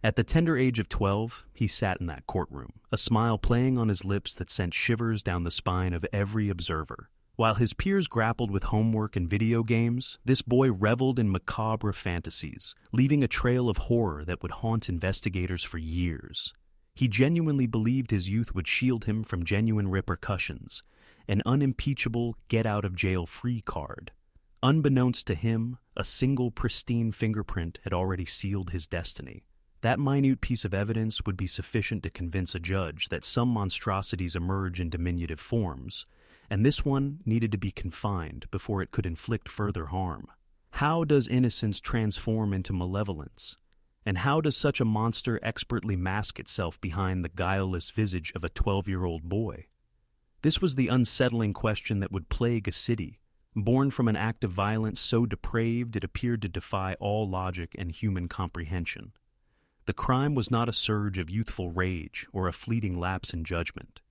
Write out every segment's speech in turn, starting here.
At the tender age of 12, he sat in that courtroom, a smile playing on his lips that sent shivers down the spine of every observer. While his peers grappled with homework and video games, this boy reveled in macabre fantasies, leaving a trail of horror that would haunt investigators for years. He genuinely believed his youth would shield him from genuine repercussions, an unimpeachable get-out-of-jail-free card. Unbeknownst to him, a single pristine fingerprint had already sealed his destiny. That minute piece of evidence would be sufficient to convince a judge that some monstrosities emerge in diminutive forms, and this one needed to be confined before it could inflict further harm. How does innocence transform into malevolence? And how does such a monster expertly mask itself behind the guileless visage of a 12-year-old boy? This was the unsettling question that would plague a city, born from an act of violence so depraved it appeared to defy all logic and human comprehension. The crime was not a surge of youthful rage or a fleeting lapse in judgment.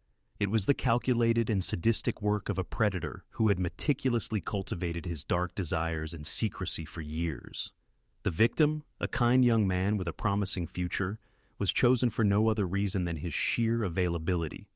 It was the calculated and sadistic work of a predator who had meticulously cultivated his dark desires in secrecy for years. The victim, a kind young man with a promising future, was chosen for no other reason than his sheer availability,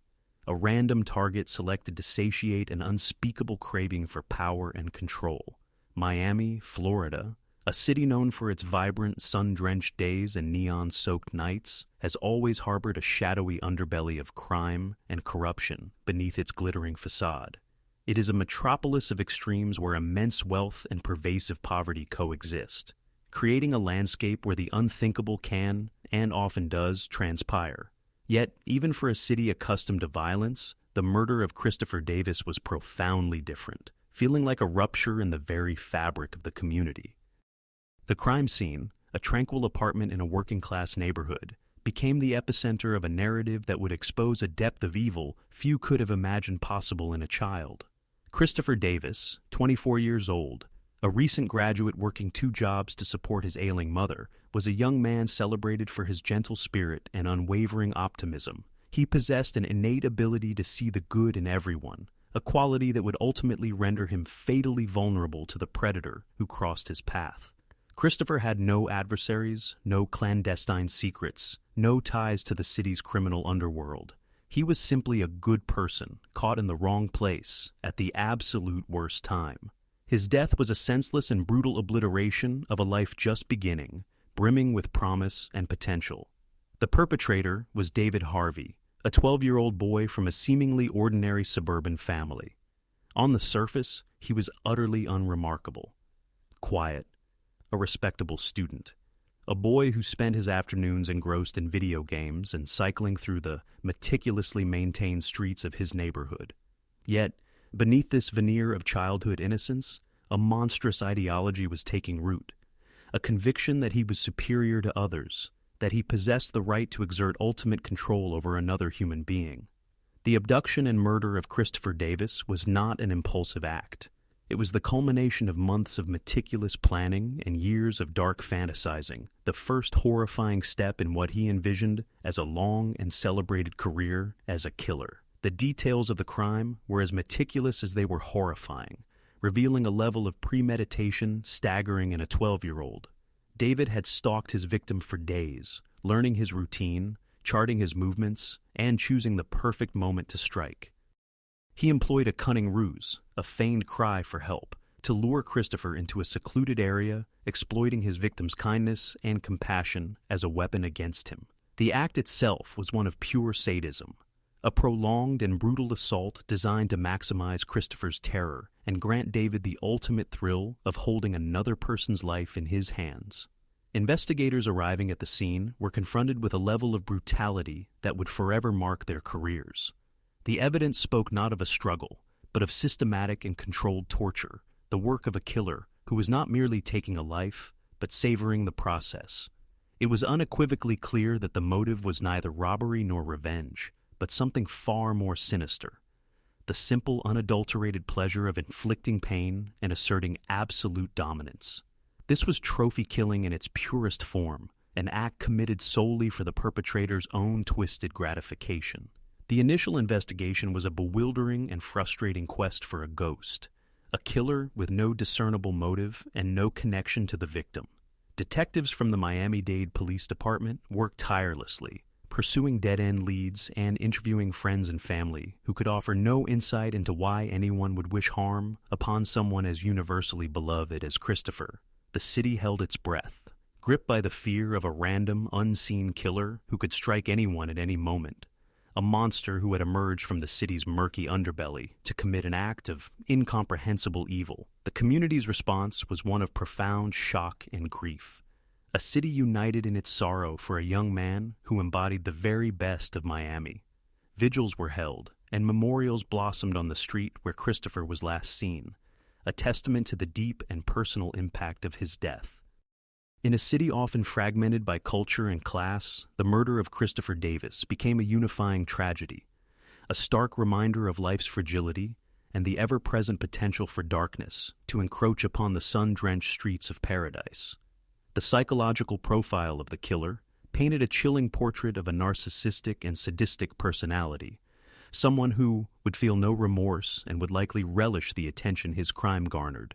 a random target selected to satiate an unspeakable craving for power and control. Miami, Florida, a city known for its vibrant, sun-drenched days and neon-soaked nights, has always harbored a shadowy underbelly of crime and corruption beneath its glittering facade. It is a metropolis of extremes where immense wealth and pervasive poverty coexist, creating a landscape where the unthinkable can, and often does, transpire. Yet, even for a city accustomed to violence, the murder of Christopher Davis was profoundly different, feeling like a rupture in the very fabric of the community. The crime scene, a tranquil apartment in a working-class neighborhood, became the epicenter of a narrative that would expose a depth of evil few could have imagined possible in a child. Christopher Davis, 24 years old, a recent graduate working 2 jobs to support his ailing mother, was a young man celebrated for his gentle spirit and unwavering optimism. He possessed an innate ability to see the good in everyone, a quality that would ultimately render him fatally vulnerable to the predator who crossed his path. Christopher had no adversaries, no clandestine secrets, no ties to the city's criminal underworld. He was simply a good person, caught in the wrong place, at the absolute worst time. His death was a senseless and brutal obliteration of a life just beginning, brimming with promise and potential. The perpetrator was David Harvey, a 12-year-old boy from a seemingly ordinary suburban family. On the surface, he was utterly unremarkable. Quiet, a respectable student, a boy who spent his afternoons engrossed in video games and cycling through the meticulously maintained streets of his neighborhood. Yet, beneath this veneer of childhood innocence, a monstrous ideology was taking root, a conviction that he was superior to others, that he possessed the right to exert ultimate control over another human being. The abduction and murder of Christopher Davis was not an impulsive act. It was the culmination of months of meticulous planning and years of dark fantasizing, the first horrifying step in what he envisioned as a long and celebrated career as a killer. The details of the crime were as meticulous as they were horrifying, revealing a level of premeditation staggering in a 12-year-old. David had stalked his victim for days, learning his routine, charting his movements, and choosing the perfect moment to strike. He employed a cunning ruse, a feigned cry for help, to lure Christopher into a secluded area, exploiting his victim's kindness and compassion as a weapon against him. The act itself was one of pure sadism, a prolonged and brutal assault designed to maximize Christopher's terror and grant David the ultimate thrill of holding another person's life in his hands. Investigators arriving at the scene were confronted with a level of brutality that would forever mark their careers. The evidence spoke not of a struggle, but of systematic and controlled torture, the work of a killer who was not merely taking a life, but savoring the process. It was unequivocally clear that the motive was neither robbery nor revenge, but something far more sinister: the simple, unadulterated pleasure of inflicting pain and asserting absolute dominance. This was trophy killing in its purest form, an act committed solely for the perpetrator's own twisted gratification. The initial investigation was a bewildering and frustrating quest for a ghost, a killer with no discernible motive and no connection to the victim. Detectives from the Miami-Dade Police Department worked tirelessly, pursuing dead-end leads and interviewing friends and family who could offer no insight into why anyone would wish harm upon someone as universally beloved as Christopher. The city held its breath, gripped by the fear of a random, unseen killer who could strike anyone at any moment, a monster who had emerged from the city's murky underbelly to commit an act of incomprehensible evil. The community's response was one of profound shock and grief. A city united in its sorrow for a young man who embodied the very best of Miami. Vigils were held, and memorials blossomed on the street where Christopher was last seen, a testament to the deep and personal impact of his death. In a city often fragmented by culture and class, the murder of Christopher Davis became a unifying tragedy, a stark reminder of life's fragility and the ever-present potential for darkness to encroach upon the sun-drenched streets of paradise. The psychological profile of the killer painted a chilling portrait of a narcissistic and sadistic personality, someone who would feel no remorse and would likely relish the attention his crime garnered.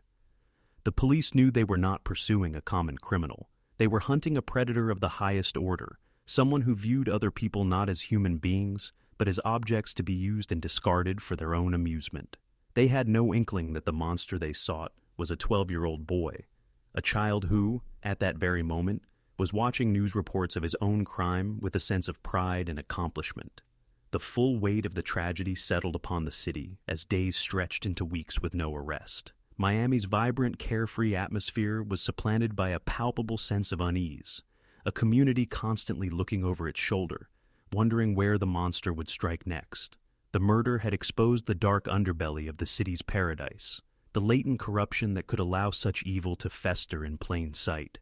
The police knew they were not pursuing a common criminal. They were hunting a predator of the highest order, someone who viewed other people not as human beings, but as objects to be used and discarded for their own amusement. They had no inkling that the monster they sought was a 12-year-old boy, a child who, at that very moment, was watching news reports of his own crime with a sense of pride and accomplishment. The full weight of the tragedy settled upon the city as days stretched into weeks with no arrest. Miami's vibrant, carefree atmosphere was supplanted by a palpable sense of unease, a community constantly looking over its shoulder, wondering where the monster would strike next. The murder had exposed the dark underbelly of the city's paradise, the latent corruption that could allow such evil to fester in plain sight.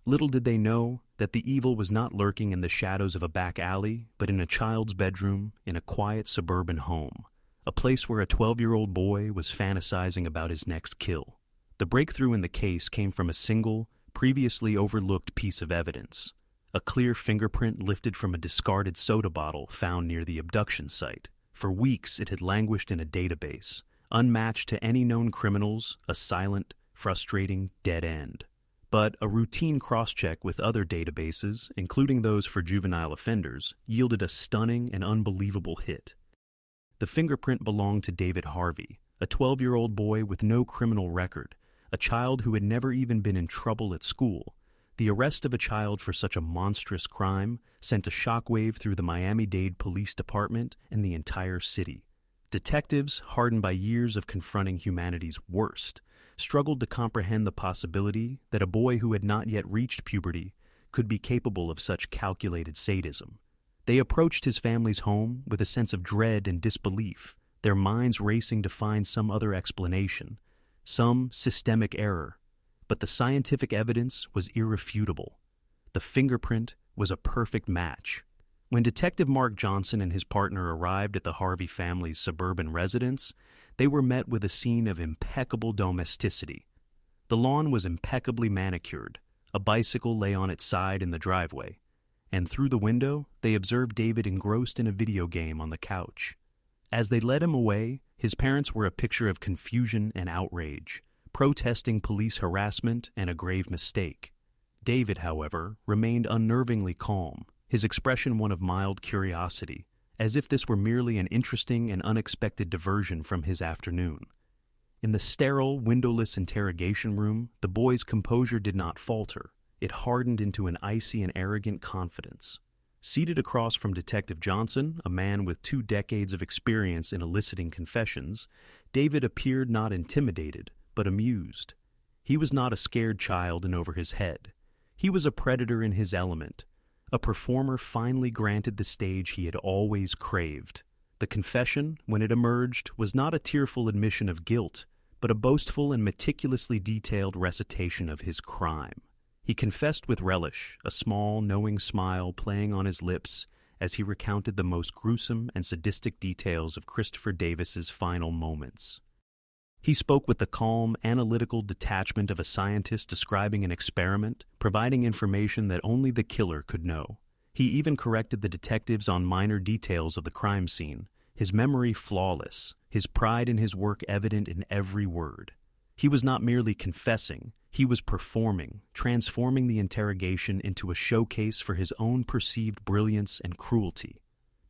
Little did they know that the evil was not lurking in the shadows of a back alley, but in a child's bedroom in a quiet suburban home, a place where a 12-year-old boy was fantasizing about his next kill. The breakthrough in the case came from a single, previously overlooked piece of evidence, a clear fingerprint lifted from a discarded soda bottle found near the abduction site. For weeks it had languished in a database, unmatched to any known criminals, a silent, frustrating dead end. But a routine cross-check with other databases, including those for juvenile offenders, yielded a stunning and unbelievable hit. The fingerprint belonged to David Harvey, a 12-year-old boy with no criminal record, a child who had never even been in trouble at school. The arrest of a child for such a monstrous crime sent a shockwave through the Miami-Dade Police Department and the entire city. Detectives, hardened by years of confronting humanity's worst, struggled to comprehend the possibility that a boy who had not yet reached puberty could be capable of such calculated sadism. They approached his family's home with a sense of dread and disbelief, their minds racing to find some other explanation, some systemic error. But the scientific evidence was irrefutable. The fingerprint was a perfect match. When Detective Mark Johnson and his partner arrived at the Harvey family's suburban residence, they were met with a scene of impeccable domesticity. The lawn was impeccably manicured, a bicycle lay on its side in the driveway, and through the window they observed David engrossed in a video game on the couch. As they led him away, his parents were a picture of confusion and outrage, protesting police harassment and a grave mistake. David, however, remained unnervingly calm, his expression one of mild curiosity, as if this were merely an interesting and unexpected diversion from his afternoon. In the sterile, windowless interrogation room, the boy's composure did not falter. It hardened into an icy and arrogant confidence. Seated across from Detective Johnson, a man with 2 decades of experience in eliciting confessions, David appeared not intimidated, but amused. He was not a scared child in over his head. He was a predator in his element, a performer finally granted the stage he had always craved. The confession, when it emerged, was not a tearful admission of guilt, but a boastful and meticulously detailed recitation of his crime. He confessed with relish, a small, knowing smile playing on his lips as he recounted the most gruesome and sadistic details of Christopher Davis's final moments. He spoke with the calm, analytical detachment of a scientist describing an experiment, providing information that only the killer could know. He even corrected the detectives on minor details of the crime scene, his memory flawless, his pride in his work evident in every word. He was not merely confessing, He was performing, transforming the interrogation into a showcase for his own perceived brilliance and cruelty.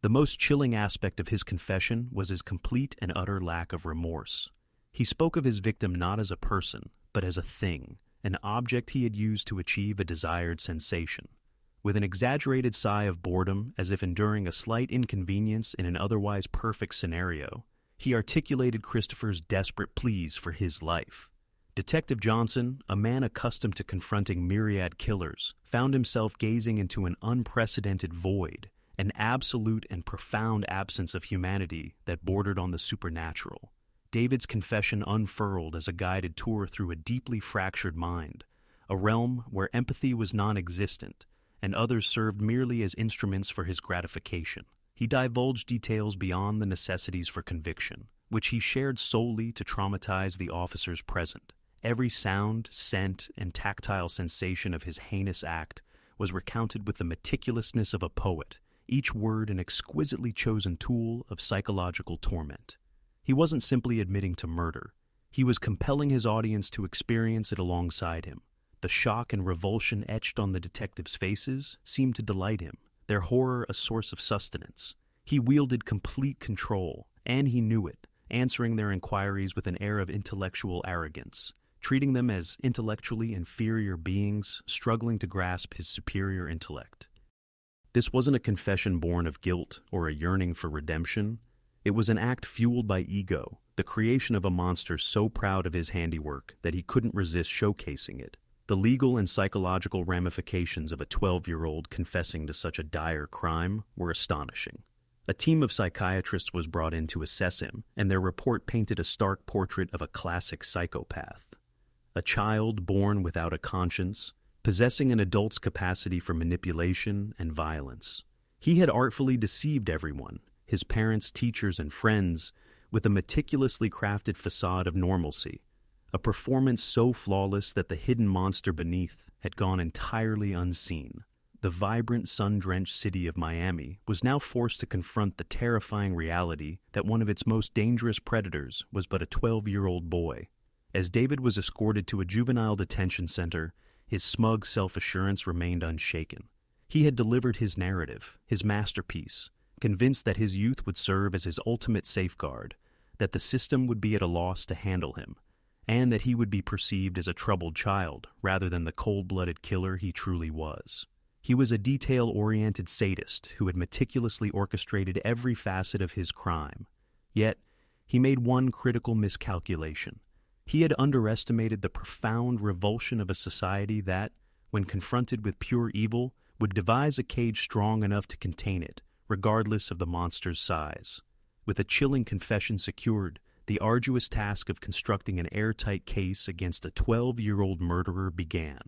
The most chilling aspect of his confession was his complete and utter lack of remorse. He spoke of his victim not as a person, but as a thing, an object he had used to achieve a desired sensation. With an exaggerated sigh of boredom, as if enduring a slight inconvenience in an otherwise perfect scenario, he articulated Christopher's desperate pleas for his life. Detective Johnson, a man accustomed to confronting myriad killers, found himself gazing into an unprecedented void, an absolute and profound absence of humanity that bordered on the supernatural. David's confession unfurled as a guided tour through a deeply fractured mind, a realm where empathy was non-existent, and others served merely as instruments for his gratification. He divulged details beyond the necessities for conviction, which he shared solely to traumatize the officers present. Every sound, scent, and tactile sensation of his heinous act was recounted with the meticulousness of a poet, each word an exquisitely chosen tool of psychological torment. He wasn't simply admitting to murder. He was compelling his audience to experience it alongside him. The shock and revulsion etched on the detectives' faces seemed to delight him, their horror a source of sustenance. He wielded complete control, and he knew it, answering their inquiries with an air of intellectual arrogance, treating them as intellectually inferior beings struggling to grasp his superior intellect. This wasn't a confession born of guilt or a yearning for redemption. It was an act fueled by ego, the creation of a monster so proud of his handiwork that he couldn't resist showcasing it. The legal and psychological ramifications of a 12-year-old confessing to such a dire crime were astonishing. A team of psychiatrists was brought in to assess him, and their report painted a stark portrait of a classic psychopath. A child born without a conscience, possessing an adult's capacity for manipulation and violence. He had artfully deceived everyone, his parents, teachers, and friends, with a meticulously crafted facade of normalcy, a performance so flawless that the hidden monster beneath had gone entirely unseen. The vibrant, sun-drenched city of Miami was now forced to confront the terrifying reality that one of its most dangerous predators was but a 12-year-old boy. As David was escorted to a juvenile detention center, his smug self-assurance remained unshaken. He had delivered his narrative, his masterpiece, convinced that his youth would serve as his ultimate safeguard, that the system would be at a loss to handle him, and that he would be perceived as a troubled child rather than the cold-blooded killer he truly was. He was a detail-oriented sadist who had meticulously orchestrated every facet of his crime. Yet, he made one critical miscalculation. He had underestimated the profound revulsion of a society that, when confronted with pure evil, would devise a cage strong enough to contain it, regardless of the monster's size. With a chilling confession secured, the arduous task of constructing an airtight case against a 12-year-old murderer began,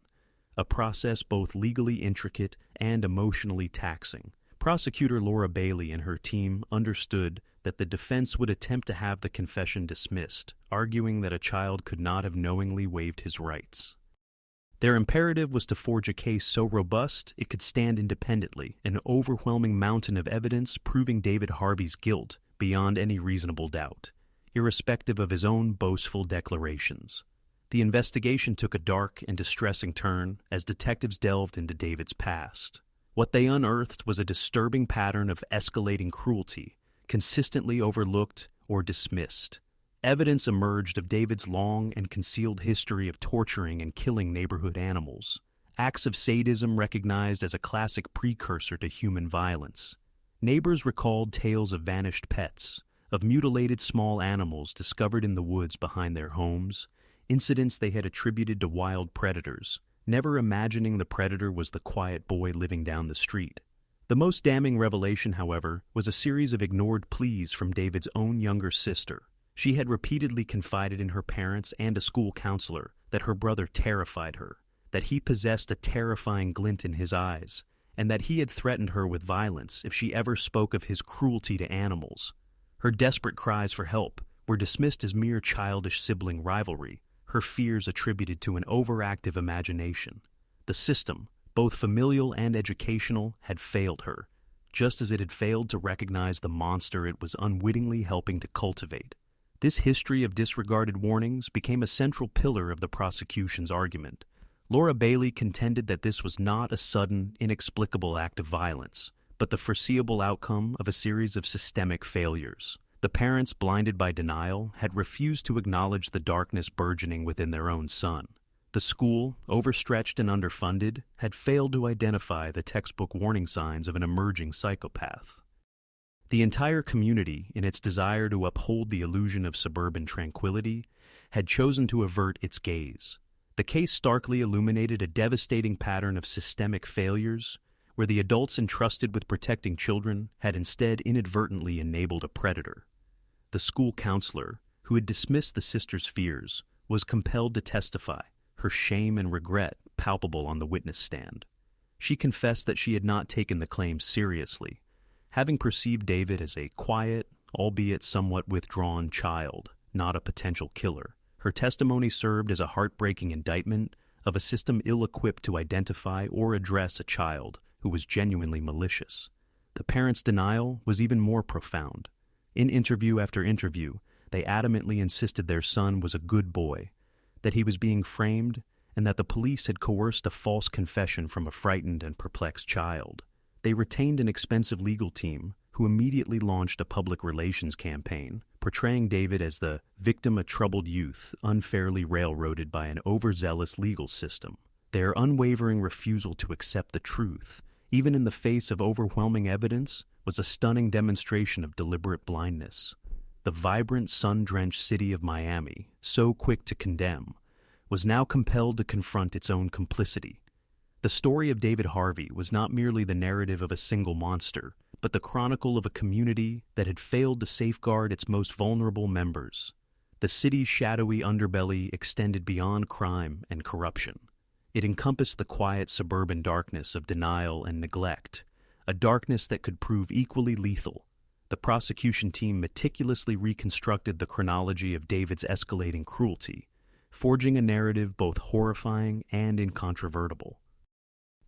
a process both legally intricate and emotionally taxing. Prosecutor Laura Bailey and her team understood that the defense would attempt to have the confession dismissed, arguing that a child could not have knowingly waived his rights. Their imperative was to forge a case so robust it could stand independently, an overwhelming mountain of evidence proving David Harvey's guilt beyond any reasonable doubt, irrespective of his own boastful declarations. The investigation took a dark and distressing turn as detectives delved into David's past. What they unearthed was a disturbing pattern of escalating cruelty, consistently overlooked or dismissed. Evidence emerged of David's long and concealed history of torturing and killing neighborhood animals, acts of sadism recognized as a classic precursor to human violence. Neighbors recalled tales of vanished pets, of mutilated small animals discovered in the woods behind their homes, incidents they had attributed to wild predators, never imagining the predator was the quiet boy living down the street. The most damning revelation, however, was a series of ignored pleas from David's own younger sister. She had repeatedly confided in her parents and a school counselor that her brother terrified her, that he possessed a terrifying glint in his eyes, and that he had threatened her with violence if she ever spoke of his cruelty to animals. Her desperate cries for help were dismissed as mere childish sibling rivalry, her fears attributed to an overactive imagination. The system, both familial and educational, had failed her, just as it had failed to recognize the monster it was unwittingly helping to cultivate. This history of disregarded warnings became a central pillar of the prosecution's argument. Laura Bailey contended that this was not a sudden, inexplicable act of violence, but the foreseeable outcome of a series of systemic failures. The parents, blinded by denial, had refused to acknowledge the darkness burgeoning within their own son. The school, overstretched and underfunded, had failed to identify the textbook warning signs of an emerging psychopath. The entire community, in its desire to uphold the illusion of suburban tranquility, had chosen to avert its gaze. The case starkly illuminated a devastating pattern of systemic failures, where the adults entrusted with protecting children had instead inadvertently enabled a predator. The school counselor, who had dismissed the sisters' fears, was compelled to testify, her shame and regret palpable on the witness stand. She confessed that she had not taken the claims seriously, having perceived David as a quiet, albeit somewhat withdrawn child, not a potential killer. Her testimony served as a heartbreaking indictment of a system ill-equipped to identify or address a child who was genuinely malicious. The parents' denial was even more profound. In interview after interview, they adamantly insisted their son was a good boy, that he was being framed, and that the police had coerced a false confession from a frightened and perplexed child. They retained an expensive legal team who immediately launched a public relations campaign, portraying David as the victim of troubled youth unfairly railroaded by an overzealous legal system. Their unwavering refusal to accept the truth, even in the face of overwhelming evidence, was a stunning demonstration of deliberate blindness. The vibrant, sun-drenched city of Miami, so quick to condemn, was now compelled to confront its own complicity. The story of David Harvey was not merely the narrative of a single monster, but the chronicle of a community that had failed to safeguard its most vulnerable members. The city's shadowy underbelly extended beyond crime and corruption. It encompassed the quiet suburban darkness of denial and neglect, a darkness that could prove equally lethal. The prosecution team meticulously reconstructed the chronology of David's escalating cruelty, forging a narrative both horrifying and incontrovertible.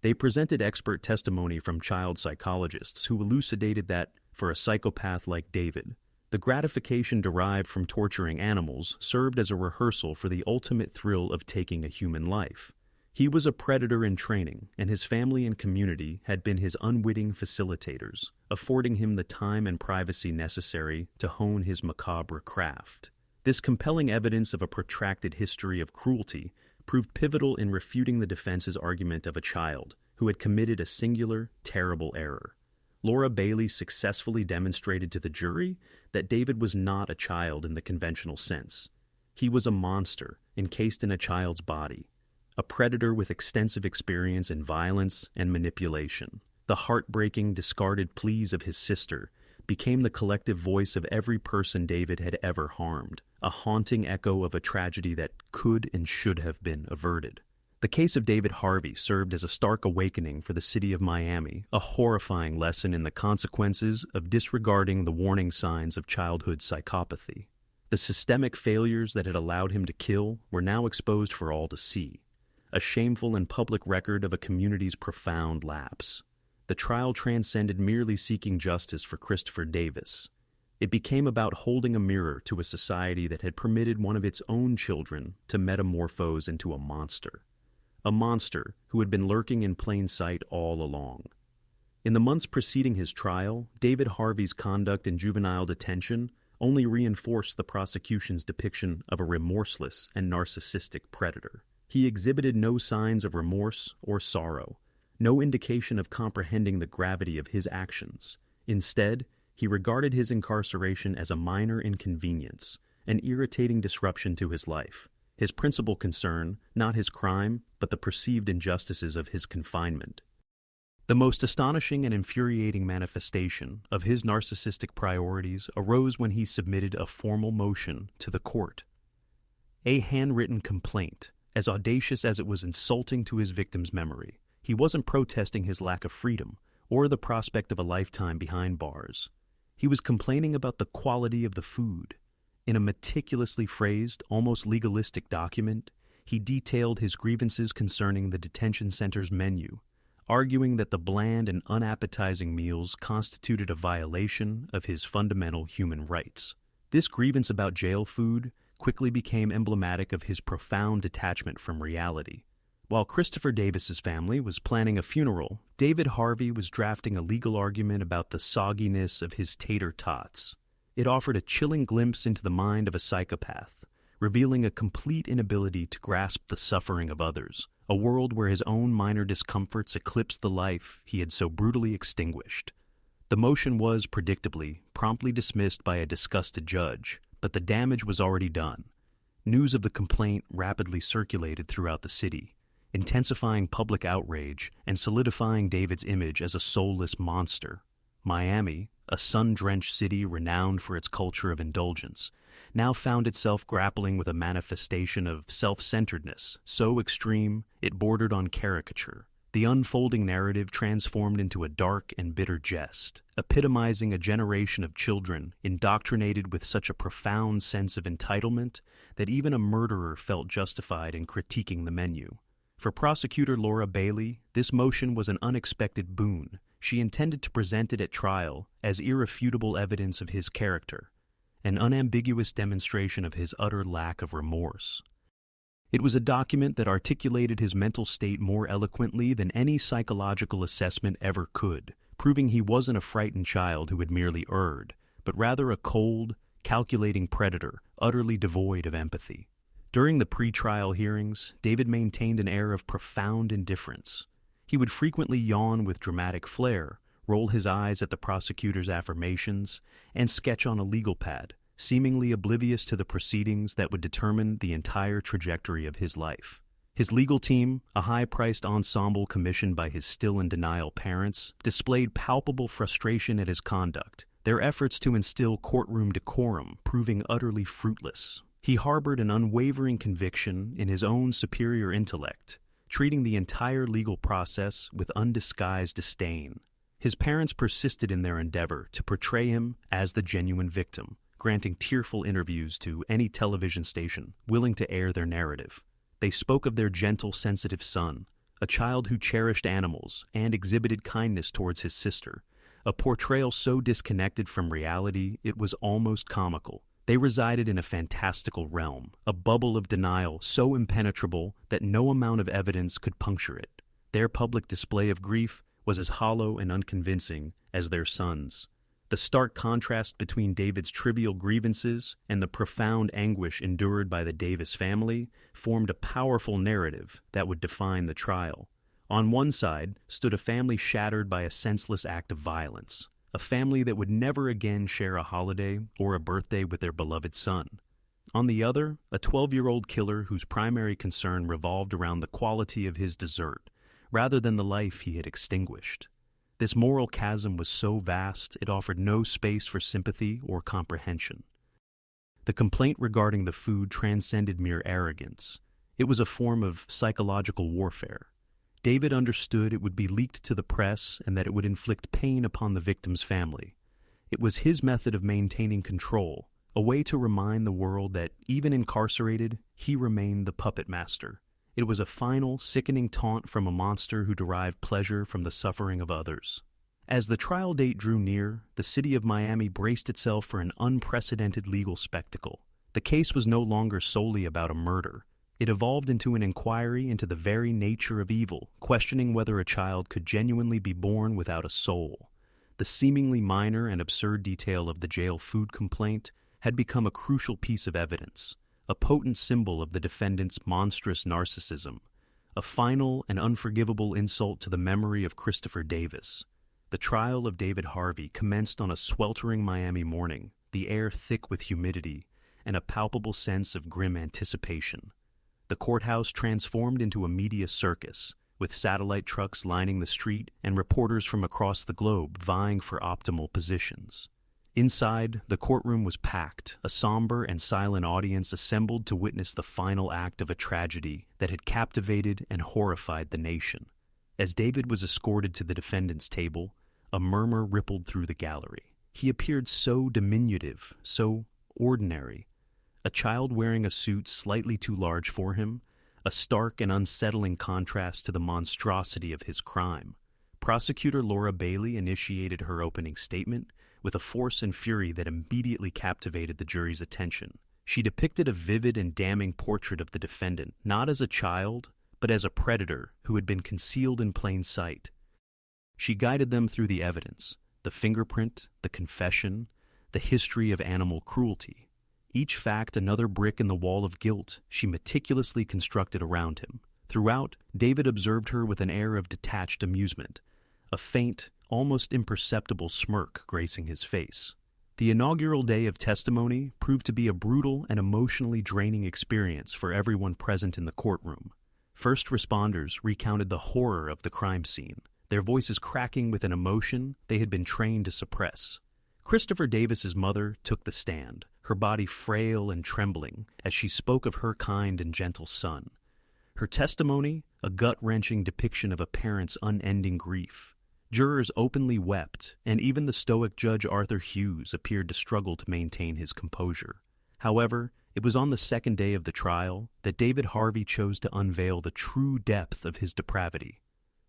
They presented expert testimony from child psychologists who elucidated that, for a psychopath like David, the gratification derived from torturing animals served as a rehearsal for the ultimate thrill of taking a human life. He was a predator in training, and his family and community had been his unwitting facilitators, affording him the time and privacy necessary to hone his macabre craft. This compelling evidence of a protracted history of cruelty proved pivotal in refuting the defense's argument of a child who had committed a singular, terrible error. Laura Bailey successfully demonstrated to the jury that David was not a child in the conventional sense. He was a monster encased in a child's body, a predator with extensive experience in violence and manipulation. The heartbreaking, discarded pleas of his sister became the collective voice of every person David had ever harmed, a haunting echo of a tragedy that could and should have been averted. The case of David Harvey served as a stark awakening for the city of Miami, a horrifying lesson in the consequences of disregarding the warning signs of childhood psychopathy. The systemic failures that had allowed him to kill were now exposed for all to see, a shameful and public record of a community's profound lapse. The trial transcended merely seeking justice for Christopher Davis. It became about holding a mirror to a society that had permitted one of its own children to metamorphose into a monster who had been lurking in plain sight all along. In the months preceding his trial, David Harvey's conduct in juvenile detention only reinforced the prosecution's depiction of a remorseless and narcissistic predator. He exhibited no signs of remorse or sorrow, no indication of comprehending the gravity of his actions. Instead, he regarded his incarceration as a minor inconvenience, an irritating disruption to his life. His principal concern, not his crime, but the perceived injustices of his confinement. The most astonishing and infuriating manifestation of his narcissistic priorities arose when he submitted a formal motion to the court. A handwritten complaint, as audacious as it was insulting to his victim's memory. He wasn't protesting his lack of freedom or the prospect of a lifetime behind bars. He was complaining about the quality of the food. In a meticulously phrased, almost legalistic document, he detailed his grievances concerning the detention center's menu, arguing that the bland and unappetizing meals constituted a violation of his fundamental human rights. This grievance about jail food quickly became emblematic of his profound detachment from reality. While Christopher Davis's family was planning a funeral, David Harvey was drafting a legal argument about the sogginess of his tater tots. It offered a chilling glimpse into the mind of a psychopath, revealing a complete inability to grasp the suffering of others, a world where his own minor discomforts eclipsed the life he had so brutally extinguished. The motion was, predictably, promptly dismissed by a disgusted judge, but the damage was already done. News of the complaint rapidly circulated throughout the city, intensifying public outrage and solidifying David's image as a soulless monster. Miami, a sun-drenched city renowned for its culture of indulgence, now found itself grappling with a manifestation of self-centeredness so extreme it bordered on caricature. The unfolding narrative transformed into a dark and bitter jest, epitomizing a generation of children indoctrinated with such a profound sense of entitlement that even a murderer felt justified in critiquing the menu. For prosecutor Laura Bailey, this motion was an unexpected boon. She intended to present it at trial as irrefutable evidence of his character, an unambiguous demonstration of his utter lack of remorse. It was a document that articulated his mental state more eloquently than any psychological assessment ever could, proving he wasn't a frightened child who had merely erred, but rather a cold, calculating predator, utterly devoid of empathy. During the pre-trial hearings, David maintained an air of profound indifference. He would frequently yawn with dramatic flair, roll his eyes at the prosecutor's affirmations, and sketch on a legal pad, seemingly oblivious to the proceedings that would determine the entire trajectory of his life. His legal team, a high-priced ensemble commissioned by his still-in-denial parents, displayed palpable frustration at his conduct, their efforts to instill courtroom decorum proving utterly fruitless. He harbored an unwavering conviction in his own superior intellect, treating the entire legal process with undisguised disdain. His parents persisted in their endeavor to portray him as the genuine victim, granting tearful interviews to any television station willing to air their narrative. They spoke of their gentle, sensitive son, a child who cherished animals and exhibited kindness towards his sister, a portrayal so disconnected from reality it was almost comical. They resided in a fantastical realm, a bubble of denial so impenetrable that no amount of evidence could puncture it. Their public display of grief was as hollow and unconvincing as their son's. The stark contrast between David's trivial grievances and the profound anguish endured by the Davis family formed a powerful narrative that would define the trial. On one side stood a family shattered by a senseless act of violence, a family that would never again share a holiday or a birthday with their beloved son. On the other, a 12-year-old killer whose primary concern revolved around the quality of his dessert, rather than the life he had extinguished. This moral chasm was so vast it offered no space for sympathy or comprehension. The complaint regarding the food transcended mere arrogance. It was a form of psychological warfare. David understood it would be leaked to the press and that it would inflict pain upon the victim's family. It was his method of maintaining control, a way to remind the world that, even incarcerated, he remained the puppet master. It was a final, sickening taunt from a monster who derived pleasure from the suffering of others. As the trial date drew near, the city of Miami braced itself for an unprecedented legal spectacle. The case was no longer solely about a murder. It evolved into an inquiry into the very nature of evil, questioning whether a child could genuinely be born without a soul. The seemingly minor and absurd detail of the jail food complaint had become a crucial piece of evidence, a potent symbol of the defendant's monstrous narcissism, a final and unforgivable insult to the memory of Christopher Davis. The trial of David Harvey commenced on a sweltering Miami morning, the air thick with humidity and a palpable sense of grim anticipation. The courthouse transformed into a media circus, with satellite trucks lining the street and reporters from across the globe vying for optimal positions. Inside, the courtroom was packed, a somber and silent audience assembled to witness the final act of a tragedy that had captivated and horrified the nation. As David was escorted to the defendant's table, a murmur rippled through the gallery. He appeared so diminutive, so ordinary. A child wearing a suit slightly too large for him, a stark and unsettling contrast to the monstrosity of his crime. Prosecutor Laura Bailey initiated her opening statement, with a force and fury that immediately captivated the jury's attention. She depicted a vivid and damning portrait of the defendant, not as a child, but as a predator who had been concealed in plain sight. She guided them through the evidence, the fingerprint, the confession, the history of animal cruelty. Each fact another brick in the wall of guilt she meticulously constructed around him. Throughout, David observed her with an air of detached amusement, a faint, almost imperceptible smirk gracing his face. The inaugural day of testimony proved to be a brutal and emotionally draining experience for everyone present in the courtroom. First responders recounted the horror of the crime scene, their voices cracking with an emotion they had been trained to suppress. Christopher Davis's mother took the stand, her body frail and trembling as she spoke of her kind and gentle son. Her testimony, a gut-wrenching depiction of a parent's unending grief. Jurors openly wept, and even the stoic Judge Arthur Hughes appeared to struggle to maintain his composure. However, it was on the second day of the trial that David Harvey chose to unveil the true depth of his depravity.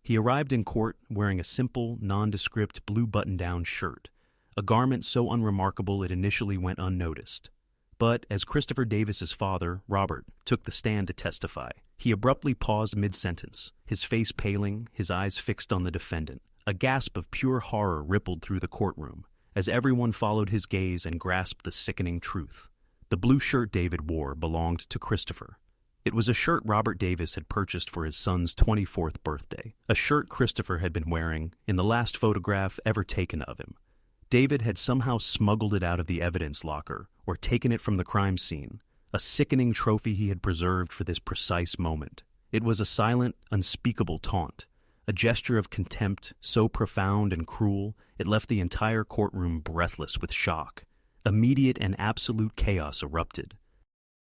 He arrived in court wearing a simple, nondescript blue button-down shirt, a garment so unremarkable it initially went unnoticed. But as Christopher Davis's father, Robert, took the stand to testify, he abruptly paused mid-sentence, his face paling, his eyes fixed on the defendant. A gasp of pure horror rippled through the courtroom as everyone followed his gaze and grasped the sickening truth. The blue shirt David wore belonged to Christopher. It was a shirt Robert Davis had purchased for his son's 24th birthday, a shirt Christopher had been wearing in the last photograph ever taken of him. David had somehow smuggled it out of the evidence locker or taken it from the crime scene, a sickening trophy he had preserved for this precise moment. It was a silent, unspeakable taunt, a gesture of contempt so profound and cruel it left the entire courtroom breathless with shock. Immediate and absolute chaos erupted.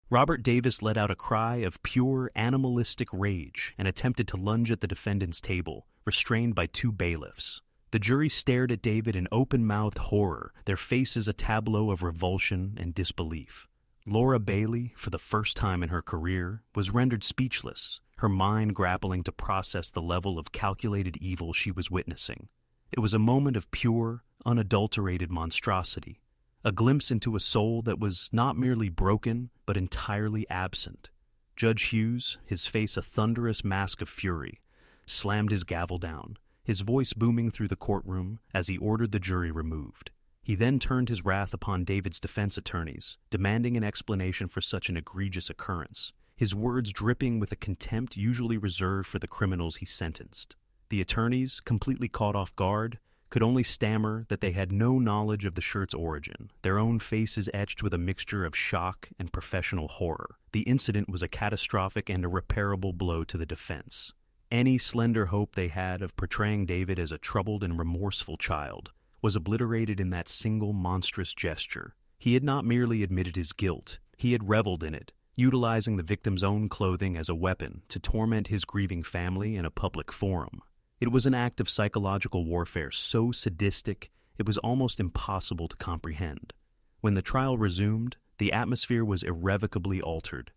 Robert Davis let out a cry of pure animalistic rage and attempted to lunge at the defendant's table, restrained by two bailiffs. The jury stared at David in open-mouthed horror, their faces a tableau of revulsion and disbelief. Laura Bailey, for the first time in her career, was rendered speechless, her mind grappling to process the level of calculated evil she was witnessing. It was a moment of pure, unadulterated monstrosity, a glimpse into a soul that was not merely broken, but entirely absent. Judge Hughes, his face a thunderous mask of fury, slammed his gavel down, his voice booming through the courtroom as he ordered the jury removed. He then turned his wrath upon David's defense attorneys, demanding an explanation for such an egregious occurrence, his words dripping with a contempt usually reserved for the criminals he sentenced. The attorneys, completely caught off guard, could only stammer that they had no knowledge of the shirt's origin, their own faces etched with a mixture of shock and professional horror. The incident was a catastrophic and irreparable blow to the defense. Any slender hope they had of portraying David as a troubled and remorseful child was obliterated in that single monstrous gesture. He had not merely admitted his guilt, he had reveled in it, utilizing the victim's own clothing as a weapon to torment his grieving family in a public forum. It was an act of psychological warfare so sadistic it was almost impossible to comprehend. When the trial resumed, the atmosphere was irrevocably altered.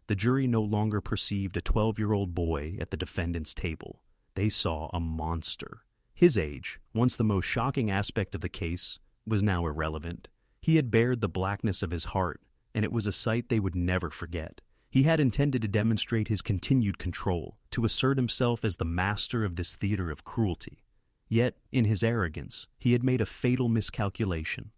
The jury no longer perceived a 12-year-old boy at the defendant's table. They saw a monster. His age, once the most shocking aspect of the case, was now irrelevant. He had bared the blackness of his heart, and it was a sight they would never forget. He had intended to demonstrate his continued control, to assert himself as the master of this theater of cruelty. Yet, in his arrogance, he had made a fatal miscalculation.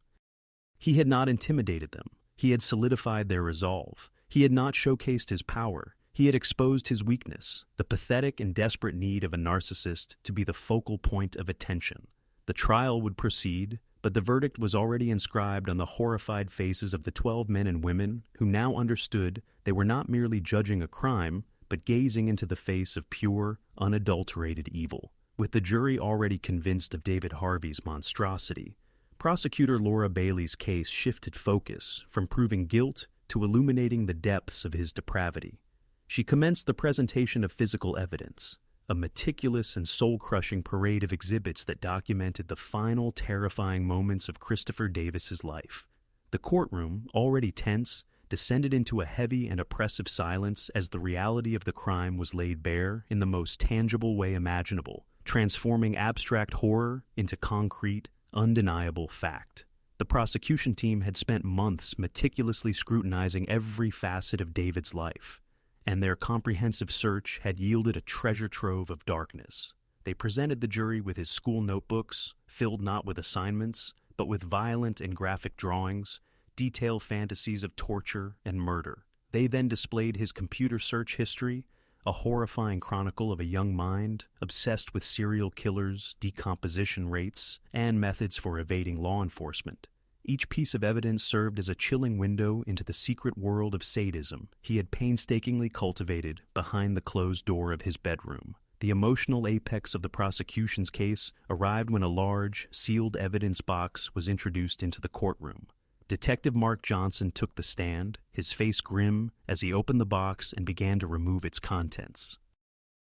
He had not intimidated them. He had solidified their resolve. He had not showcased his power. He had exposed his weakness, the pathetic and desperate need of a narcissist to be the focal point of attention. The trial would proceed, but the verdict was already inscribed on the horrified faces of the 12 men and women who now understood they were not merely judging a crime, but gazing into the face of pure, unadulterated evil. With the jury already convinced of David Harvey's monstrosity, prosecutor Laura Bailey's case shifted focus from proving guilt to illuminating the depths of his depravity. She commenced the presentation of physical evidence, a meticulous and soul-crushing parade of exhibits that documented the final terrifying moments of Christopher Davis's life. The courtroom, already tense, descended into a heavy and oppressive silence as the reality of the crime was laid bare in the most tangible way imaginable, transforming abstract horror into concrete, undeniable fact. The prosecution team had spent months meticulously scrutinizing every facet of David's life, and their comprehensive search had yielded a treasure trove of darkness. They presented the jury with his school notebooks, filled not with assignments, but with violent and graphic drawings, detailed fantasies of torture and murder. They then displayed his computer search history, a horrifying chronicle of a young mind obsessed with serial killers, decomposition rates, and methods for evading law enforcement. Each piece of evidence served as a chilling window into the secret world of sadism he had painstakingly cultivated behind the closed door of his bedroom. The emotional apex of the prosecution's case arrived when a large, sealed evidence box was introduced into the courtroom. Detective Mark Johnson took the stand, his face grim as he opened the box and began to remove its contents.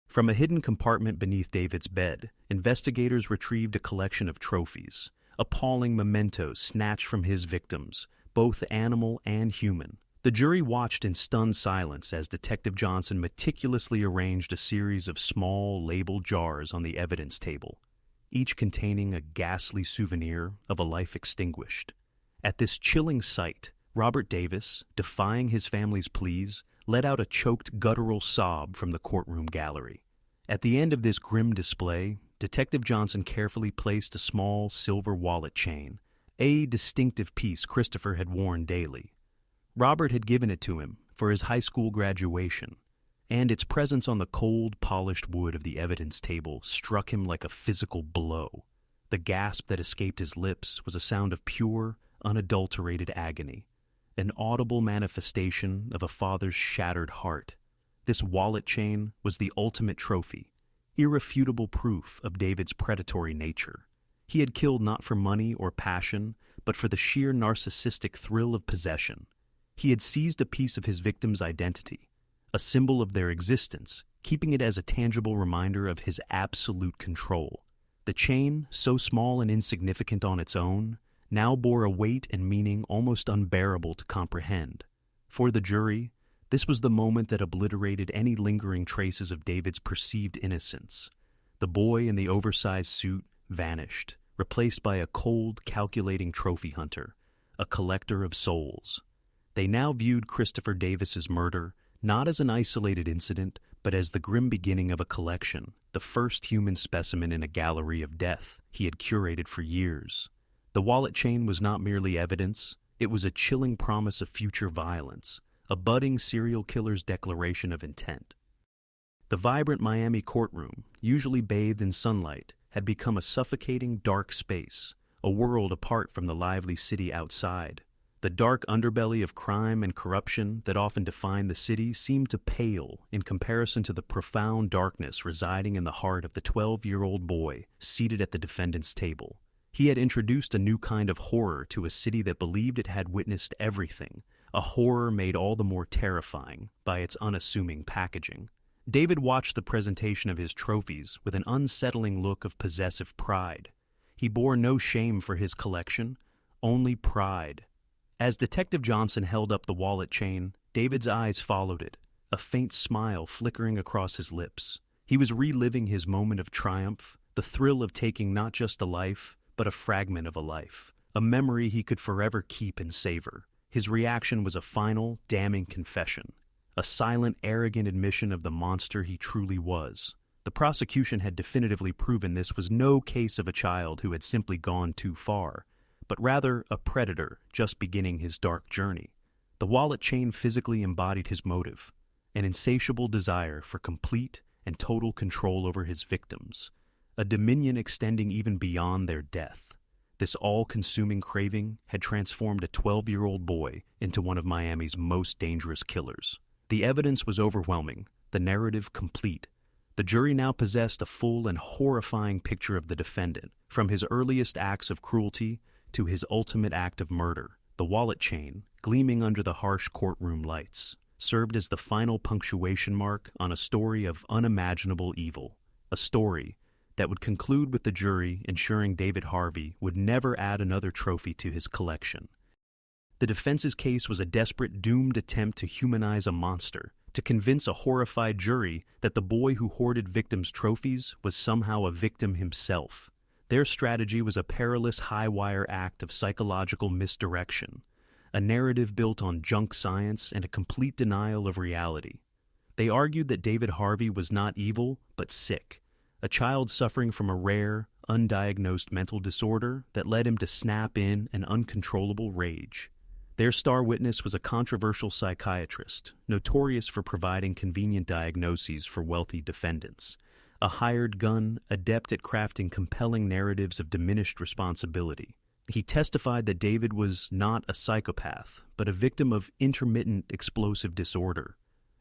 From a hidden compartment beneath David's bed, investigators retrieved a collection of trophies, appalling mementos snatched from his victims, both animal and human. The jury watched in stunned silence as Detective Johnson meticulously arranged a series of small, labeled jars on the evidence table, each containing a ghastly souvenir of a life extinguished. At this chilling sight, Robert Davis, defying his family's pleas, let out a choked guttural sob from the courtroom gallery. At the end of this grim display, Detective Johnson carefully placed a small silver wallet chain, a distinctive piece Christopher had worn daily. Robert had given it to him for his high school graduation, and its presence on the cold, polished wood of the evidence table struck him like a physical blow. The gasp that escaped his lips was a sound of pure, unadulterated agony, an audible manifestation of a father's shattered heart. This wallet chain was the ultimate trophy, irrefutable proof of David's predatory nature. He had killed not for money or passion, but for the sheer narcissistic thrill of possession. He had seized a piece of his victim's identity, a symbol of their existence, keeping it as a tangible reminder of his absolute control. The chain, so small and insignificant on its own, now bore a weight and meaning almost unbearable to comprehend. For the jury, this was the moment that obliterated any lingering traces of David's perceived innocence. The boy in the oversized suit vanished, replaced by a cold, calculating trophy hunter, a collector of souls. They now viewed Christopher Davis's murder not as an isolated incident, but as the grim beginning of a collection, the first human specimen in a gallery of death he had curated for years. The wallet chain was not merely evidence, it was a chilling promise of future violence, a budding serial killer's declaration of intent. The vibrant Miami courtroom, usually bathed in sunlight, had become a suffocating, dark space, a world apart from the lively city outside. The dark underbelly of crime and corruption that often defined the city seemed to pale in comparison to the profound darkness residing in the heart of the 12-year-old boy seated at the defendant's table. He had introduced a new kind of horror to a city that believed it had witnessed everything, a horror made all the more terrifying by its unassuming packaging. David watched the presentation of his trophies with an unsettling look of possessive pride. He bore no shame for his collection, only pride. As Detective Johnson held up the wallet chain, David's eyes followed it, a faint smile flickering across his lips. He was reliving his moment of triumph, the thrill of taking not just a life, but a fragment of a life, a memory he could forever keep and savor. His reaction was a final, damning confession, a silent, arrogant admission of the monster he truly was. The prosecution had definitively proven this was no case of a child who had simply gone too far, but rather a predator just beginning his dark journey. The wallet chain physically embodied his motive, an insatiable desire for complete and total control over his victims, a dominion extending even beyond their death. This all-consuming craving had transformed a 12-year-old boy into one of Miami's most dangerous killers. The evidence was overwhelming, the narrative complete. The jury now possessed a full and horrifying picture of the defendant, from his earliest acts of cruelty to his ultimate act of murder. The wallet chain, gleaming under the harsh courtroom lights, served as the final punctuation mark on a story of unimaginable evil, a story that would conclude with the jury ensuring David Harvey would never add another trophy to his collection. The defense's case was a desperate, doomed attempt to humanize a monster, to convince a horrified jury that the boy who hoarded victims' trophies was somehow a victim himself. Their strategy was a perilous high-wire act of psychological misdirection, a narrative built on junk science and a complete denial of reality. They argued that David Harvey was not evil, but sick, a child suffering from a rare, undiagnosed mental disorder that led him to snap in an uncontrollable rage. Their star witness was a controversial psychiatrist, notorious for providing convenient diagnoses for wealthy defendants, a hired gun adept at crafting compelling narratives of diminished responsibility. He testified that David was not a psychopath, but a victim of intermittent explosive disorder,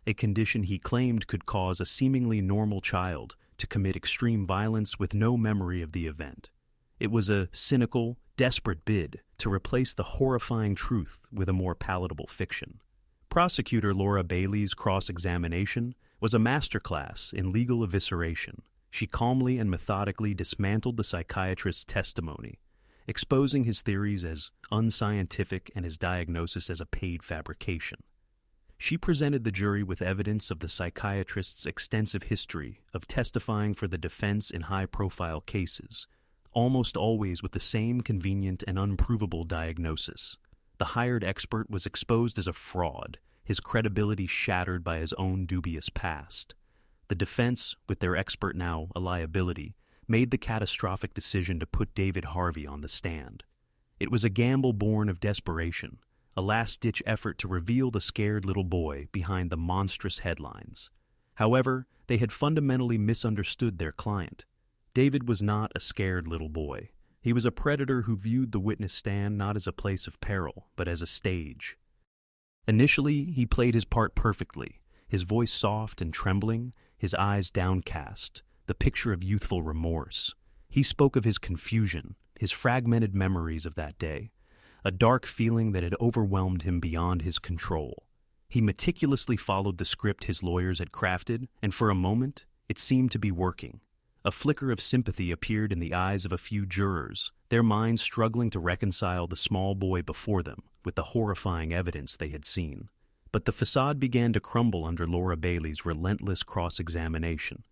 a condition he claimed could cause a seemingly normal child to commit extreme violence with no memory of the event. It was a cynical, desperate bid to replace the horrifying truth with a more palatable fiction. Prosecutor Laura Bailey's cross-examination was a masterclass in legal evisceration. She calmly and methodically dismantled the psychiatrist's testimony, exposing his theories as unscientific and his diagnosis as a paid fabrication. She presented the jury with evidence of the psychiatrist's extensive history of testifying for the defense in high-profile cases, almost always with the same convenient and unprovable diagnosis. The hired expert was exposed as a fraud, his credibility shattered by his own dubious past. The defense, with their expert now a liability, made the catastrophic decision to put David Harvey on the stand. It was a gamble born of desperation, a last-ditch effort to reveal the scared little boy behind the monstrous headlines. However, they had fundamentally misunderstood their client. David was not a scared little boy. He was a predator who viewed the witness stand not as a place of peril, but as a stage. Initially, he played his part perfectly, his voice soft and trembling, his eyes downcast, the picture of youthful remorse. He spoke of his confusion, his fragmented memories of that day, a dark feeling that had overwhelmed him beyond his control. He meticulously followed the script his lawyers had crafted, and for a moment, it seemed to be working. A flicker of sympathy appeared in the eyes of a few jurors, their minds struggling to reconcile the small boy before them with the horrifying evidence they had seen. But the facade began to crumble under Laura Bailey's relentless cross-examination.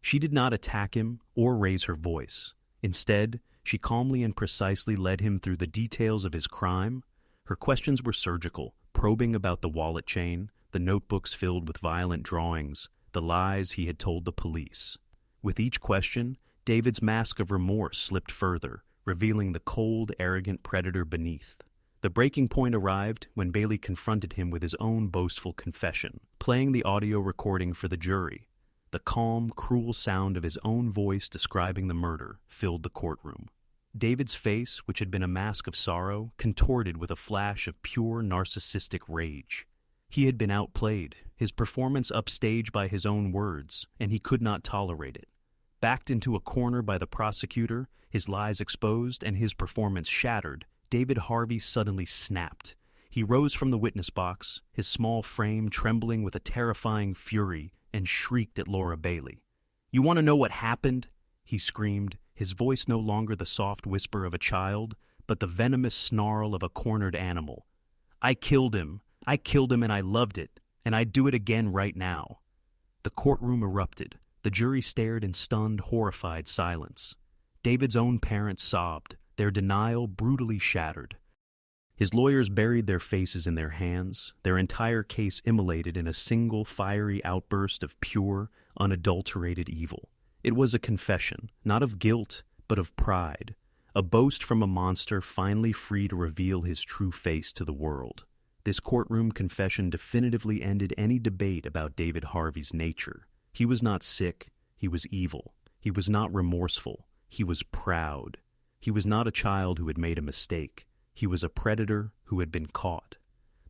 She did not attack him or raise her voice. Instead, she calmly and precisely led him through the details of his crime. Her questions were surgical, probing about the wallet chain, the notebooks filled with violent drawings, the lies he had told the police. With each question, David's mask of remorse slipped further, revealing the cold, arrogant predator beneath. The breaking point arrived when Bailey confronted him with his own boastful confession, playing the audio recording for the jury. The calm, cruel sound of his own voice describing the murder filled the courtroom. David's face, which had been a mask of sorrow, contorted with a flash of pure narcissistic rage. He had been outplayed, his performance upstaged by his own words, and he could not tolerate it. Backed into a corner by the prosecutor, his lies exposed and his performance shattered, David Harvey suddenly snapped. He rose from the witness box, his small frame trembling with a terrifying fury, and shrieked at Laura Bailey. "You want to know what happened?" he screamed, his voice no longer the soft whisper of a child, but the venomous snarl of a cornered animal. I killed him, and I loved it, and I'd do it again right now." The courtroom erupted. The jury stared in stunned, horrified silence. David's own parents sobbed, their denial brutally shattered. His lawyers buried their faces in their hands, their entire case immolated in a single fiery outburst of pure, unadulterated evil. It was a confession, not of guilt, but of pride, a boast from a monster finally free to reveal his true face to the world. This courtroom confession definitively ended any debate about David Harvey's nature. He was not sick, he was evil. He was not remorseful, he was proud. He was not a child who had made a mistake. He was a predator who had been caught.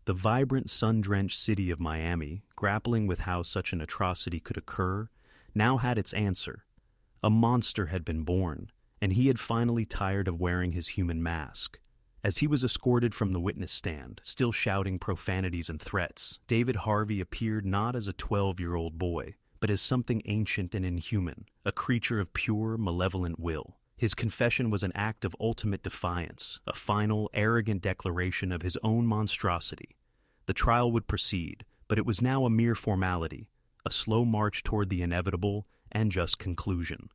The vibrant, sun-drenched city of Miami, grappling with how such an atrocity could occur, now had its answer. A monster had been born, and he had finally tired of wearing his human mask. As he was escorted from the witness stand, still shouting profanities and threats, David Harvey appeared not as a 12-year-old boy, but as something ancient and inhuman, a creature of pure, malevolent will. His confession was an act of ultimate defiance, a final, arrogant declaration of his own monstrosity. The trial would proceed, but it was now a mere formality, a slow march toward the inevitable and just conclusion.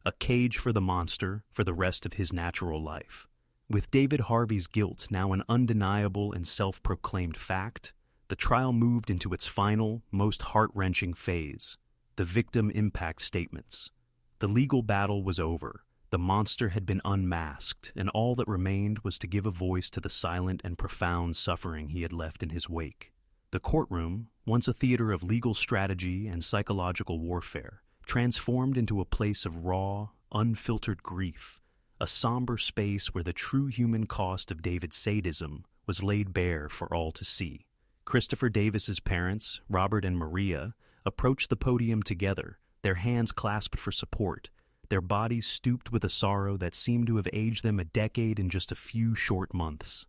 a cage for the monster for the rest of his natural life. With David Harvey's guilt now an undeniable and self-proclaimed fact, the trial moved into its final, most heart-wrenching phase, the victim impact statements. The legal battle was over. The monster had been unmasked, and all that remained was to give a voice to the silent and profound suffering he had left in his wake. The courtroom, once a theater of legal strategy and psychological warfare, transformed into a place of raw, unfiltered grief, a somber space where the true human cost of David's sadism was laid bare for all to see. Christopher Davis's parents, Robert and Maria, approached the podium together, their hands clasped for support, their bodies stooped with a sorrow that seemed to have aged them a decade in just a few short months.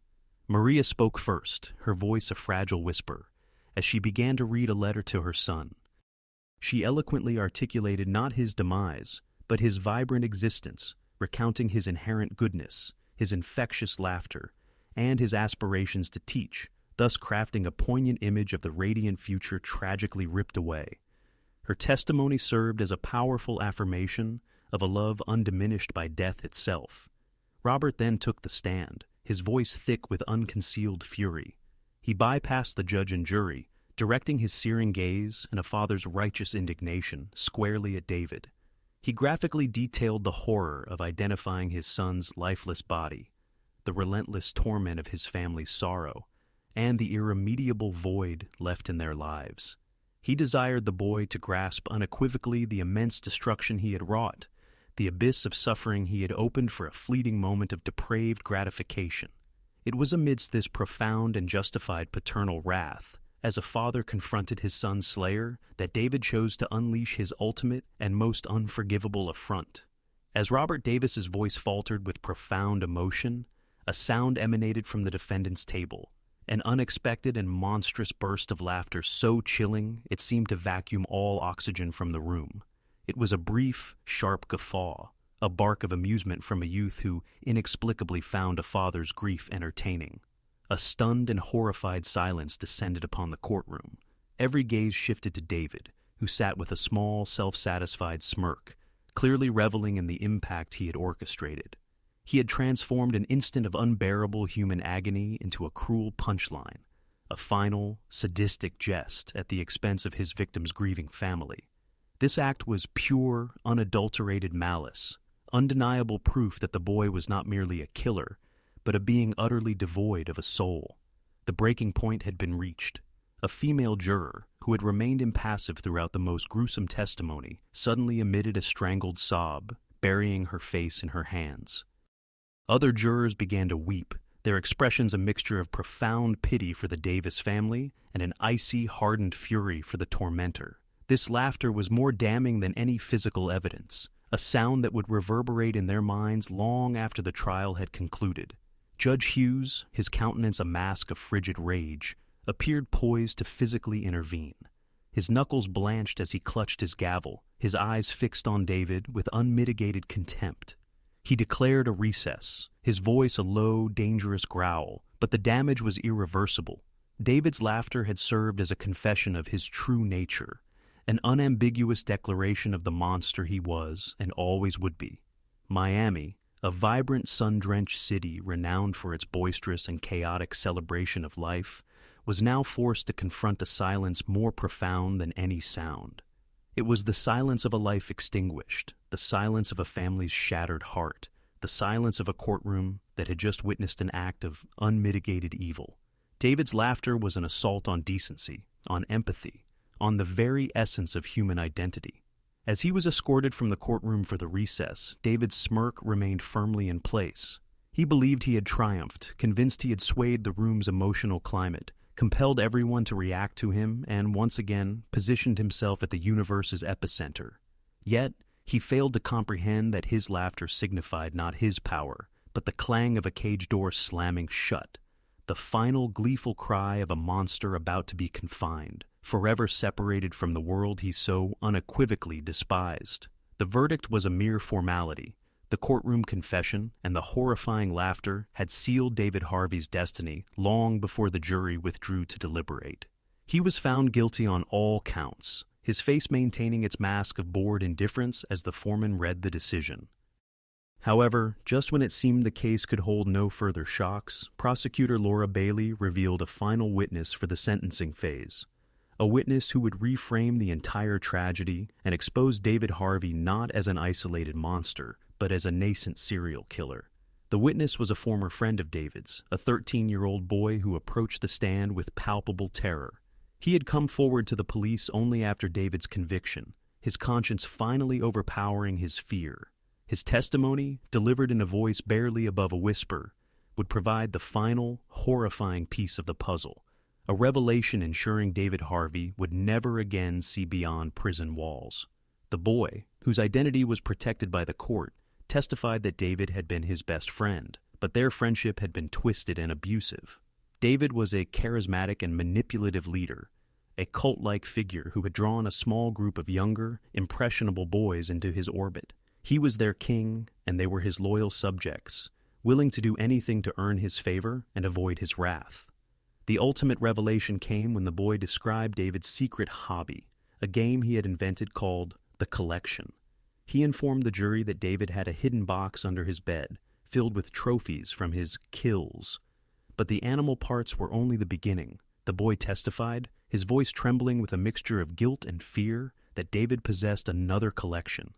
Maria spoke first, her voice a fragile whisper, as she began to read a letter to her son. She eloquently articulated not his demise, but his vibrant existence, recounting his inherent goodness, his infectious laughter, and his aspirations to teach, thus crafting a poignant image of the radiant future tragically ripped away. Her testimony served as a powerful affirmation of a love undiminished by death itself. Robert then took the stand, his voice thick with unconcealed fury. He bypassed the judge and jury, directing his searing gaze and a father's righteous indignation squarely at David. He graphically detailed the horror of identifying his son's lifeless body, the relentless torment of his family's sorrow, and the irremediable void left in their lives. He desired the boy to grasp unequivocally the immense destruction he had wrought, the abyss of suffering he had opened for a fleeting moment of depraved gratification. It was amidst this profound and justified paternal wrath, as a father confronted his son's slayer, that David chose to unleash his ultimate and most unforgivable affront. As Robert Davis's voice faltered with profound emotion, a sound emanated from the defendant's table, an unexpected and monstrous burst of laughter so chilling it seemed to vacuum all oxygen from the room. It was a brief, sharp guffaw, a bark of amusement from a youth who inexplicably found a father's grief entertaining. A stunned and horrified silence descended upon the courtroom. Every gaze shifted to David, who sat with a small, self-satisfied smirk, clearly reveling in the impact he had orchestrated. He had transformed an instant of unbearable human agony into a cruel punchline, a final, sadistic jest at the expense of his victim's grieving family. This act was pure, unadulterated malice, undeniable proof that the boy was not merely a killer, but a being utterly devoid of a soul. The breaking point had been reached. A female juror, who had remained impassive throughout the most gruesome testimony, suddenly emitted a strangled sob, burying her face in her hands. Other jurors began to weep, their expressions a mixture of profound pity for the Davis family and an icy, hardened fury for the tormentor. This laughter was more damning than any physical evidence, a sound that would reverberate in their minds long after the trial had concluded. Judge Hughes, his countenance a mask of frigid rage, appeared poised to physically intervene. His knuckles blanched as he clutched his gavel, his eyes fixed on David with unmitigated contempt. He declared a recess, his voice a low, dangerous growl, but the damage was irreversible. David's laughter had served as a confession of his true nature, an unambiguous declaration of the monster he was and always would be. Miami, a vibrant, sun-drenched city renowned for its boisterous and chaotic celebration of life, was now forced to confront a silence more profound than any sound. It was the silence of a life extinguished, the silence of a family's shattered heart, the silence of a courtroom that had just witnessed an act of unmitigated evil. David's laughter was an assault on decency, on empathy, on the very essence of human identity. As he was escorted from the courtroom for the recess, David's smirk remained firmly in place. He believed he had triumphed, convinced he had swayed the room's emotional climate, compelled everyone to react to him, and once again positioned himself at the universe's epicenter. Yet, he failed to comprehend that his laughter signified not his power, but the clang of a cage door slamming shut, the final gleeful cry of a monster about to be confined, forever separated from the world he so unequivocally despised. The verdict was a mere formality. The courtroom confession and the horrifying laughter had sealed David Harvey's destiny long before the jury withdrew to deliberate. He was found guilty on all counts, his face maintaining its mask of bored indifference as the foreman read the decision. However, just when it seemed the case could hold no further shocks, prosecutor Laura Bailey revealed a final witness for the sentencing phase. A witness who would reframe the entire tragedy and expose David Harvey not as an isolated monster, but as a nascent serial killer. The witness was a former friend of David's, a 13-year-old boy who approached the stand with palpable terror. He had come forward to the police only after David's conviction, his conscience finally overpowering his fear. His testimony, delivered in a voice barely above a whisper, would provide the final, horrifying piece of the puzzle, a revelation ensuring David Harvey would never again see beyond prison walls. The boy, whose identity was protected by the court, testified that David had been his best friend, but their friendship had been twisted and abusive. David was a charismatic and manipulative leader, a cult-like figure who had drawn a small group of younger, impressionable boys into his orbit. He was their king, and they were his loyal subjects, willing to do anything to earn his favor and avoid his wrath. The ultimate revelation came when the boy described David's secret hobby, a game he had invented called the Collection. He informed the jury that David had a hidden box under his bed, filled with trophies from his kills. But the animal parts were only the beginning. The boy testified, his voice trembling with a mixture of guilt and fear, that David possessed another collection,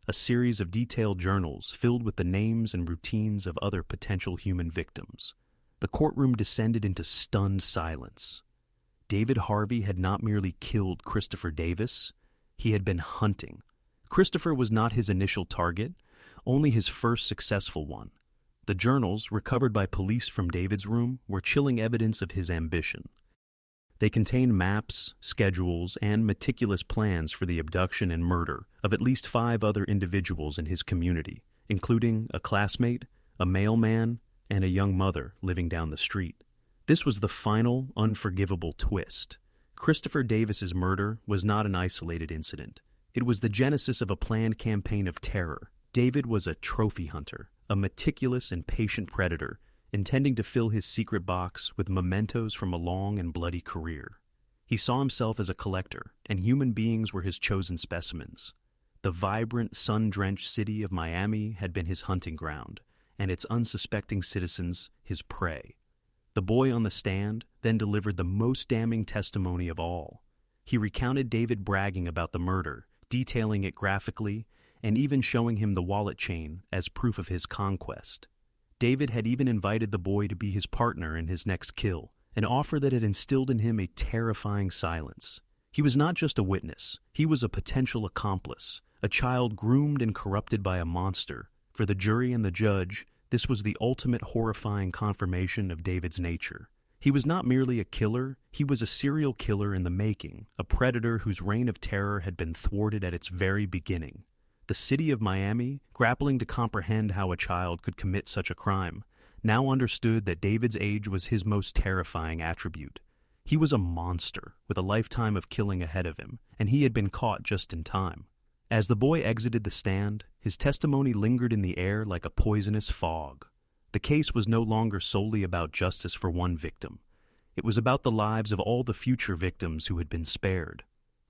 a series of detailed journals filled with the names and routines of other potential human victims. The courtroom descended into stunned silence. David Harvey had not merely killed Christopher Davis, he had been hunting. Christopher was not his initial target, only his first successful one. The journals, recovered by police from David's room, were chilling evidence of his ambition. They contained maps, schedules, and meticulous plans for the abduction and murder of at least 5 other individuals in his community, including a classmate, a mailman, and a young mother living down the street. This was the final, unforgivable twist. Christopher Davis's murder was not an isolated incident. It was the genesis of a planned campaign of terror. David was a trophy hunter, a meticulous and patient predator, intending to fill his secret box with mementos from a long and bloody career. He saw himself as a collector, and human beings were his chosen specimens. The vibrant, sun-drenched city of Miami had been his hunting ground, and its unsuspecting citizens his prey. The boy on the stand then delivered the most damning testimony of all. He recounted David bragging about the murder, detailing it graphically, and even showing him the wallet chain as proof of his conquest. David had even invited the boy to be his partner in his next kill, an offer that had instilled in him a terrifying silence. He was not just a witness, he was a potential accomplice, a child groomed and corrupted by a monster. For the jury and the judge, this was the ultimate horrifying confirmation of David's nature. He was not merely a killer, he was a serial killer in the making, a predator whose reign of terror had been thwarted at its very beginning. The city of Miami, grappling to comprehend how a child could commit such a crime, now understood that David's age was his most terrifying attribute. He was a monster, with a lifetime of killing ahead of him, and he had been caught just in time. As the boy exited the stand, his testimony lingered in the air like a poisonous fog. The case was no longer solely about justice for one victim. It was about the lives of all the future victims who had been spared.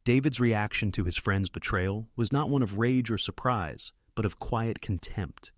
David's reaction to his friend's betrayal was not one of rage or surprise, but of quiet contempt.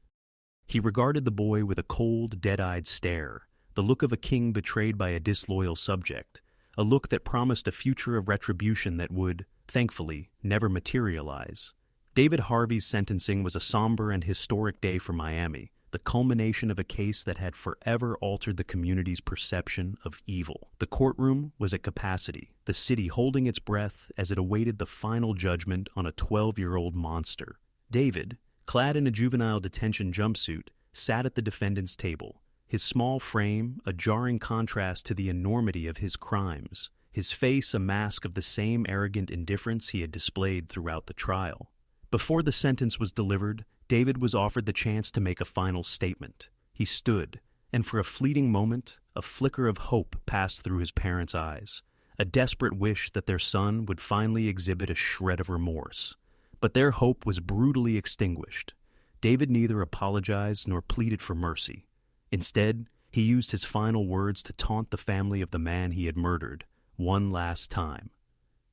He regarded the boy with a cold, dead-eyed stare, the look of a king betrayed by a disloyal subject, a look that promised a future of retribution that would, thankfully, never materialize. David Harvey's sentencing was a somber and historic day for Miami, the culmination of a case that had forever altered the community's perception of evil. The courtroom was at capacity, the city holding its breath as it awaited the final judgment on a 12-year-old monster. David, clad in a juvenile detention jumpsuit, sat at the defendant's table, his small frame a jarring contrast to the enormity of his crimes, his face a mask of the same arrogant indifference he had displayed throughout the trial. Before the sentence was delivered, David was offered the chance to make a final statement. He stood, and for a fleeting moment, a flicker of hope passed through his parents' eyes, a desperate wish that their son would finally exhibit a shred of remorse. But their hope was brutally extinguished. David neither apologized nor pleaded for mercy. Instead, he used his final words to taunt the family of the man he had murdered, one last time.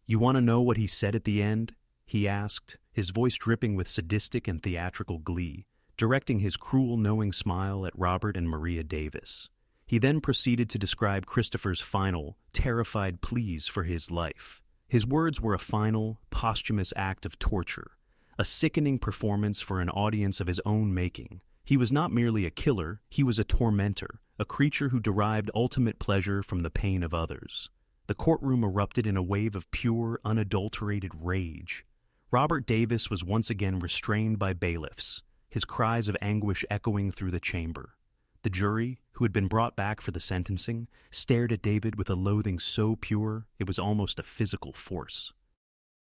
"You want to know what he said at the end?" he asked, his voice dripping with sadistic and theatrical glee, directing his cruel, knowing smile at Robert and Maria Davis. He then proceeded to describe Christopher's final, terrified pleas for his life. His words were a final, posthumous act of torture, a sickening performance for an audience of his own making. He was not merely a killer, he was a tormentor, a creature who derived ultimate pleasure from the pain of others. The courtroom erupted in a wave of pure, unadulterated rage. Robert Davis was once again restrained by bailiffs, his cries of anguish echoing through the chamber. The jury, who had been brought back for the sentencing, stared at David with a loathing so pure it was almost a physical force.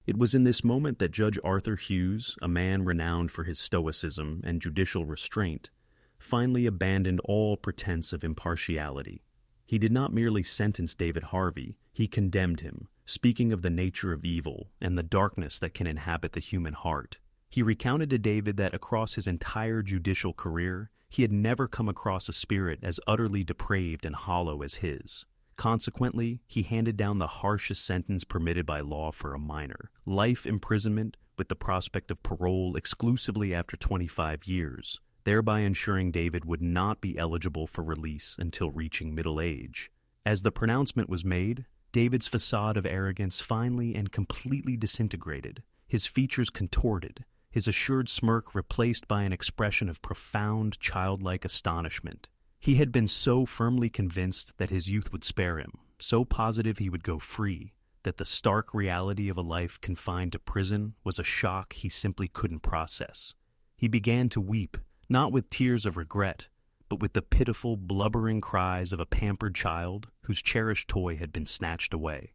It was in this moment that Judge Arthur Hughes, a man renowned for his stoicism and judicial restraint, finally abandoned all pretense of impartiality. He did not merely sentence David Harvey, he condemned him, speaking of the nature of evil and the darkness that can inhabit the human heart. He recounted to David that across his entire judicial career, he had never come across a spirit as utterly depraved and hollow as his. Consequently, he handed down the harshest sentence permitted by law for a minor: life imprisonment with the prospect of parole exclusively after 25 years, thereby ensuring David would not be eligible for release until reaching middle age. As the pronouncement was made, David's facade of arrogance finally and completely disintegrated, his features contorted, his assured smirk replaced by an expression of profound, childlike astonishment. He had been so firmly convinced that his youth would spare him, so positive he would go free, that the stark reality of a life confined to prison was a shock he simply couldn't process. He began to weep, not with tears of regret, but with the pitiful, blubbering cries of a pampered child whose cherished toy had been snatched away.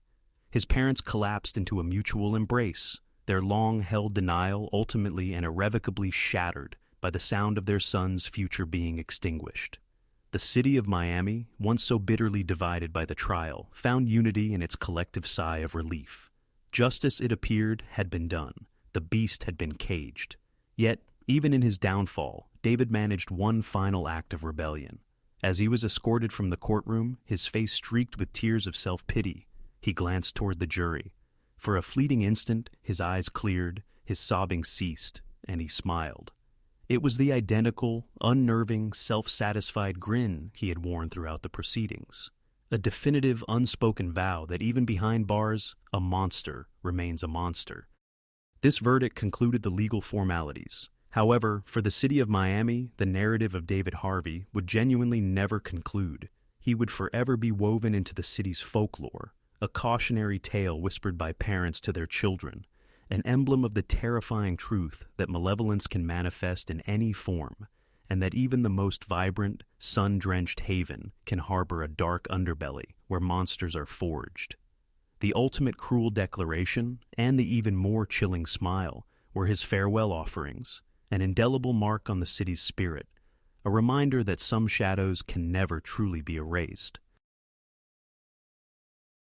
His parents collapsed into a mutual embrace, their long-held denial ultimately and irrevocably shattered by the sound of their son's future being extinguished. The city of Miami, once so bitterly divided by the trial, found unity in its collective sigh of relief. Justice, it appeared, had been done. The beast had been caged. Yet, even in his downfall, David managed one final act of rebellion. As he was escorted from the courtroom, his face streaked with tears of self-pity, he glanced toward the jury. For a fleeting instant, his eyes cleared, his sobbing ceased, and he smiled. It was the identical, unnerving, self-satisfied grin he had worn throughout the proceedings. A definitive, unspoken vow that even behind bars, a monster remains a monster. This verdict concluded the legal formalities. However, for the city of Miami, the narrative of David Harvey would genuinely never conclude. He would forever be woven into the city's folklore, a cautionary tale whispered by parents to their children, an emblem of the terrifying truth that malevolence can manifest in any form, and that even the most vibrant, sun-drenched haven can harbor a dark underbelly where monsters are forged. The ultimate cruel declaration, and the even more chilling smile, were his farewell offerings, an indelible mark on the city's spirit, a reminder that some shadows can never truly be erased.